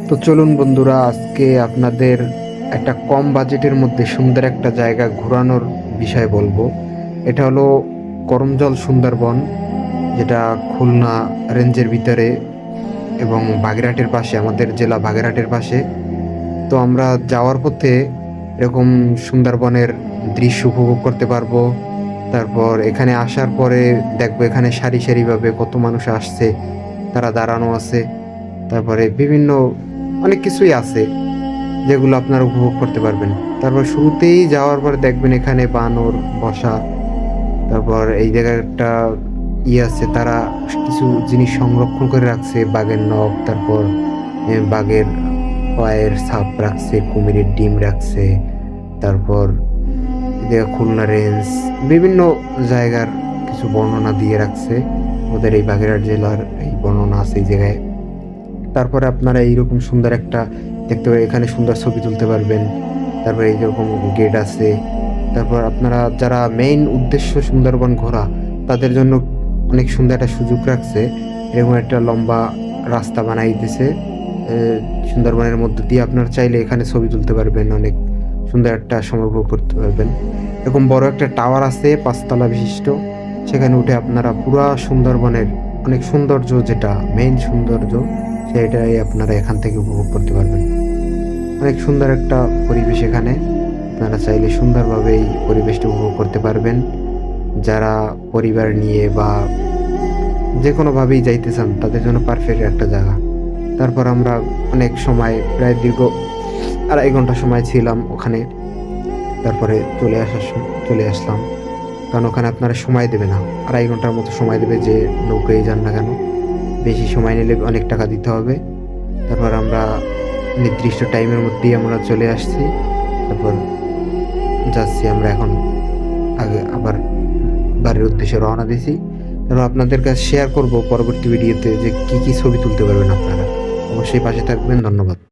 তো চলুন বন্ধুরা, আজকে আপনাদের একটা কম বাজেটের মধ্যে সুন্দর একটা জায়গা ঘোরানোর বিষয় বলবো। এটা হলো করমজল সুন্দরবন, যেটা খুলনা রেঞ্জের ভিতরে এবং বাগেরহাটের পাশে, আমাদের জেলা বাগেরহাটের পাশে। তো আমরা যাওয়ার পথে এরকম সুন্দরবনের দৃশ্য উপভোগ করতে পারবো। তারপর এখানে আসার পরে দেখবো এখানে সারি সারিভাবে কত মানুষ আসছে, তারা দাঁড়ানো আছে। তারপরে বিভিন্ন অনেক কিছুই আছে যেগুলো আপনারা উপভোগ করতে পারবেন। তারপর শুরুতেই যাওয়ার পরে দেখবেন এখানে বানর বসা। তারপর এই জায়গায় একটা আছে, তারা কিছু জিনিস সংরক্ষণ করে রাখছে, বাঘের নখ, তারপর বাঘের পায়ের ছাপ রাখছে, কুমিরের ডিম রাখছে। তারপর খুলনা রেঞ্জ, বিভিন্ন জায়গার কিছু বর্ণনা দিয়ে রাখছে। ওদের এই বাগেরহাট জেলার এই বর্ণনা আছে এই জায়গায়। তারপরে আপনারা এইরকম সুন্দর একটা দেখতে পাবেন, এখানে সুন্দর ছবি তুলতে পারবেন। তারপরে এইরকম গেট আছে। তারপর আপনারা যারা মেইন উদ্দেশ্য সুন্দরবন ঘোরা, তাদের জন্য অনেক সুন্দর একটা সুযোগ রাখছে। এরকম একটা লম্বা রাস্তা বানাই দিছে সুন্দরবনের মধ্যে দিয়ে। আপনারা চাইলে এখানে ছবি তুলতে পারবেন, অনেক সুন্দর একটা সময় উপভোগ করতে পারবেন। এরকম বড় একটা টাওয়ার আছে 5 তলা বিশিষ্ট, সেখানে উঠে আপনারা পুরা সুন্দরবনের অনেক সৌন্দর্য, যেটা মেইন সৌন্দর্য, সেটাই আপনারা এখান থেকে উপভোগ করতে পারবেন। অনেক সুন্দর একটা পরিবেশ এখানে, আপনারা চাইলে সুন্দরভাবে এই পরিবেশটা উপভোগ করতে পারবেন। যারা পরিবার নিয়ে বা যে কোনোভাবেই যাইতে চান, তাদের জন্য পারফেক্ট একটা জায়গা। তারপর আমরা অনেক সময়, প্রায় দীর্ঘ 2.5 ঘন্টা সময় ছিলাম ওখানে। তারপরে চলে আসলাম, কারণ ওখানে আপনারা সময় দেবে না, 2.5 ঘন্টার মতো সময় দেবে যে নৌকায় যান না কেন। বেশি সময় নিলে অনেক টাকা দিতে হবে। তারপর আমরা নির্দিষ্ট টাইমের মধ্যেই আমরা চলে আসছি। তারপর যাচ্ছি আমরা এখন, আগে আবার বাড়ির উদ্দেশ্যে রওনা দিয়েছি। তারপর আপনাদের কাছে শেয়ার করব পরবর্তী ভিডিওতে যে কি কি ছবি তুলতে পারবেন আপনারা। অবশ্যই পাশে থাকবেন। ধন্যবাদ।